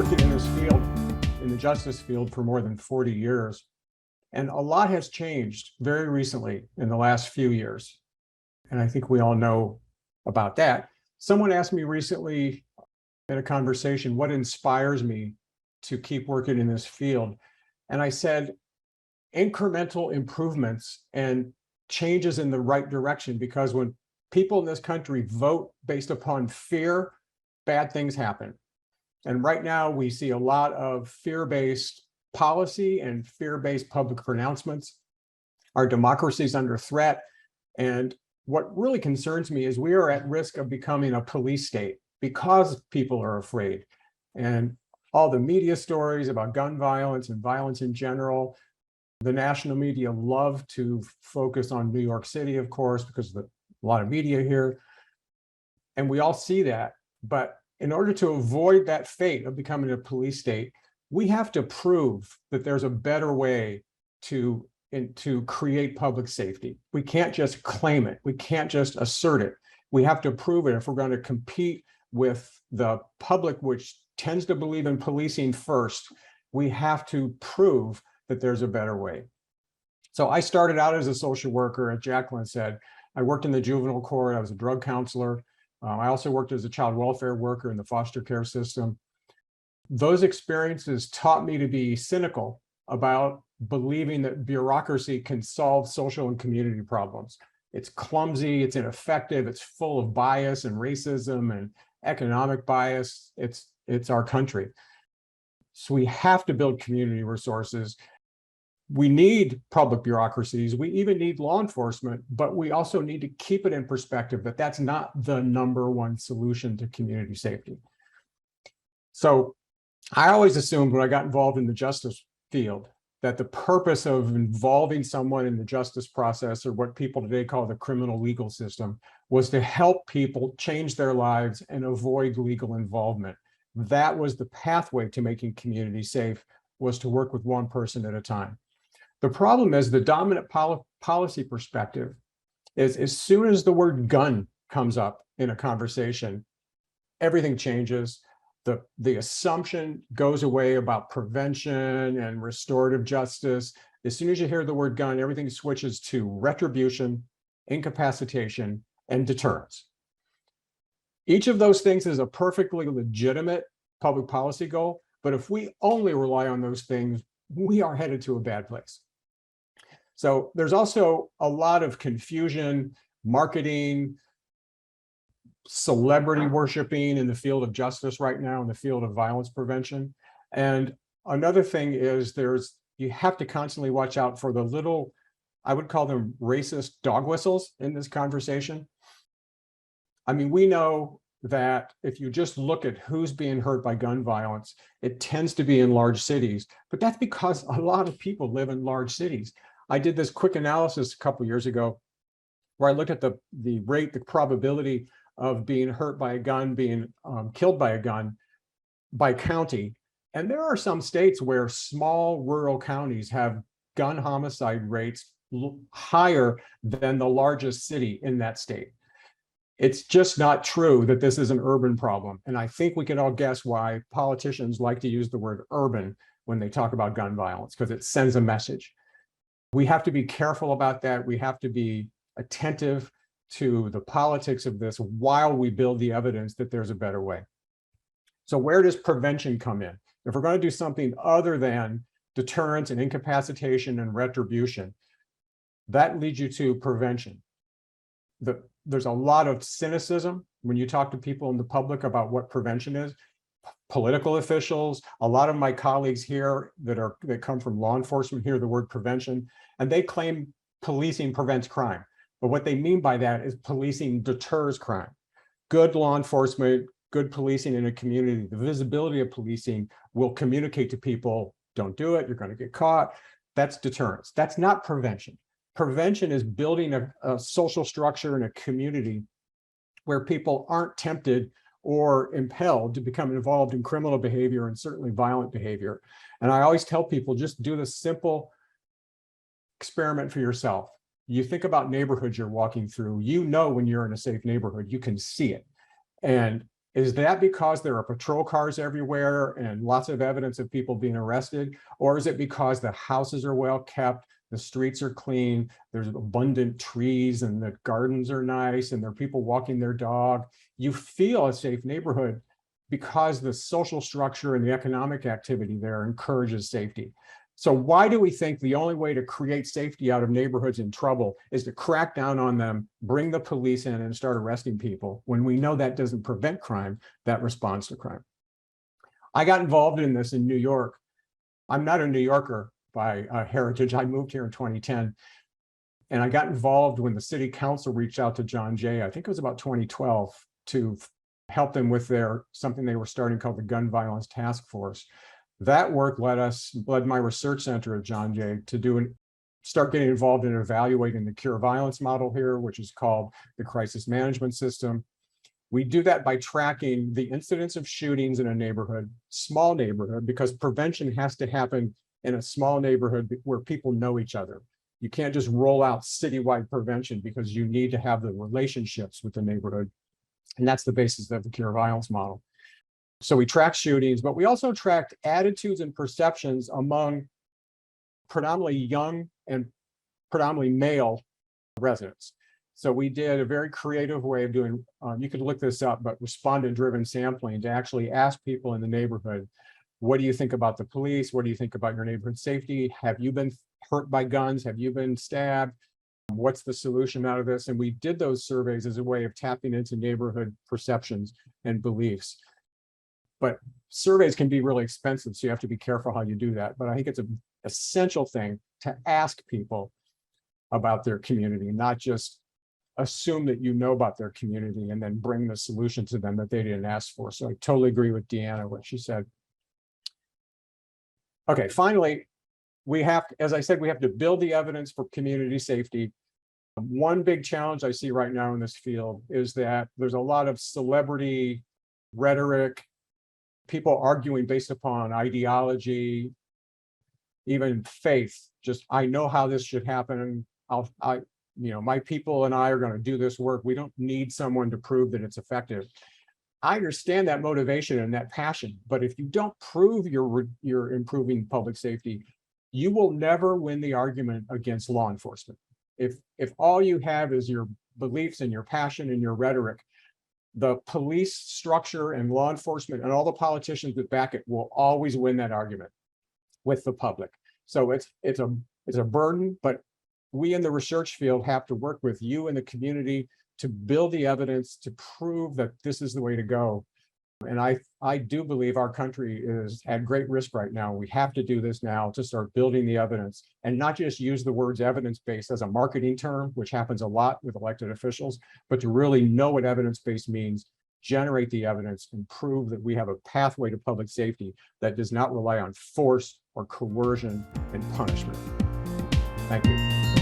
working in this field, in the justice field, for more than 40 years. And a lot has changed very recently in the last few years. And I think we all know about that. Someone asked me recently in a conversation, what inspires me to keep working in this field? And I said, incremental improvements and changes in the right direction, because when people in this country vote based upon fear, bad things happen. And right now we see a lot of fear-based policy and fear-based public pronouncements. Our democracy is under threat. And what really concerns me is we are at risk of becoming a police state because people are afraid. And all the media stories about gun violence and violence in general, the national media love to focus on New York City, of course, because of a lot of media here. And we all see that. But in order to avoid that fate of becoming a police state, we have to prove that there's a better way to create public safety. We can't just claim it. We can't just assert it. We have to prove it if we're going to compete with the public, which tends to believe in policing first. We have to prove that there's a better way. So I started out as a social worker, as Jacqueline said. I worked in the juvenile court. I was a drug counselor. I also worked as a child welfare worker in the foster care system. Those experiences taught me to be cynical about believing that bureaucracy can solve social and community problems. It's clumsy, it's ineffective, it's full of bias and racism and economic bias. It's our country. So we have to build community resources. We need public bureaucracies. We even need law enforcement, but we also need to keep it in perspective that that's not the #1 solution to community safety. So I always assumed when I got involved in the justice field that the purpose of involving someone in the justice process, or what people today call the criminal legal system, was to help people change their lives and avoid legal involvement. That was the pathway to making community safe, was to work with one person at a time. The problem is the dominant policy perspective is as soon as the word gun comes up in a conversation, everything changes. The assumption goes away about prevention and restorative justice. As soon as you hear the word gun, everything switches to retribution, incapacitation, and deterrence. Each of those things is a perfectly legitimate public policy goal, but if we only rely on those things, we are headed to a bad place. So there's also a lot of confusion, marketing, celebrity worshiping in the field of justice right now, in the field of violence prevention. And another thing is you have to constantly watch out for the little, I would call them racist dog whistles in this conversation. I mean, we know that if you just look at who's being hurt by gun violence, it tends to be in large cities, but that's because a lot of people live in large cities. I did this quick analysis a couple of years ago where I looked at the rate, the probability of being hurt by a gun, being killed by a gun by county. And there are some states where small rural counties have gun homicide rates higher than the largest city in that state. It's just not true that this is an urban problem. And I think we can all guess why politicians like to use the word urban when they talk about gun violence, because it sends a message. We have to be careful about that. We have to be attentive to the politics of this while we build the evidence that there's a better way. So where does prevention come in? If we're going to do something other than deterrence and incapacitation and retribution, that leads you to prevention. There's a lot of cynicism when you talk to people in the public about what prevention is. Political officials, a lot of my colleagues here that come from law enforcement hear the word prevention, and they claim policing prevents crime. But what they mean by that is policing deters crime. Good law enforcement, good policing in a community, the visibility of policing will communicate to people, don't do it, you're going to get caught. That's deterrence. That's not prevention. Prevention is building a social structure in a community where people aren't tempted or impelled to become involved in criminal behavior and certainly violent behavior. And I always tell people, just do this simple experiment for yourself. You think about neighborhoods you're walking through, you know when you're in a safe neighborhood, you can see it. And Is that because there are patrol cars everywhere and lots of evidence of people being arrested? Or is it because the houses are well kept, the streets are clean, there's abundant trees and the gardens are nice and there are people walking their dog? You feel a safe neighborhood because the social structure and the economic activity there encourages safety. So why do we think the only way to create safety out of neighborhoods in trouble is to crack down on them, bring the police in and start arresting people, when we know that doesn't prevent crime, that responds to crime? I got involved in this in New York. I'm not a New Yorker by heritage. I moved here in 2010. And I got involved when the city council reached out to John Jay, I think it was about 2012, to help them with something they were starting called the Gun Violence Task Force. That work led my research center at John Jay to start getting involved in evaluating the cure violence model here, which is called the crisis management system. We do that by tracking the incidence of shootings in a neighborhood, small neighborhood, because prevention has to happen in a small neighborhood where people know each other. You can't just roll out citywide prevention because you need to have the relationships with the neighborhood. And that's the basis of the cure violence model. So we track shootings, but we also tracked attitudes and perceptions among predominantly young and predominantly male residents. So we did a very creative way of doing, you could look this up, but respondent-driven sampling to actually ask people in the neighborhood, what do you think about the police? What do you think about your neighborhood safety? Have you been hurt by guns? Have you been stabbed? What's the solution out of this? And we did those surveys as a way of tapping into neighborhood perceptions and beliefs. But surveys can be really expensive, so you have to be careful how you do that. But I think it's an essential thing to ask people about their community, not just assume that you know about their community and then bring the solution to them that they didn't ask for. So I totally agree with Deanna, what she said. Okay, finally, as I said, we have to build the evidence for community safety. One big challenge I see right now in this field is that there's a lot of celebrity rhetoric, people arguing based upon ideology, even faith. Just, I know how this should happen. My people and I are going to do this work. We don't need someone to prove that it's effective. I understand that motivation and that passion, but if you don't prove you're improving public safety, you will never win the argument against law enforcement. If all you have is your beliefs and your passion and your rhetoric, the police structure and law enforcement and all the politicians that back it will always win that argument with the public. So it's a burden, but we in the research field have to work with you and the community to build the evidence to prove that this is the way to go. And I do believe our country is at great risk right now. We have to do this now to start building the evidence and not just use the words evidence-based as a marketing term, which happens a lot with elected officials, but to really know what evidence-based means, generate the evidence and prove that we have a pathway to public safety that does not rely on force or coercion and punishment. Thank you.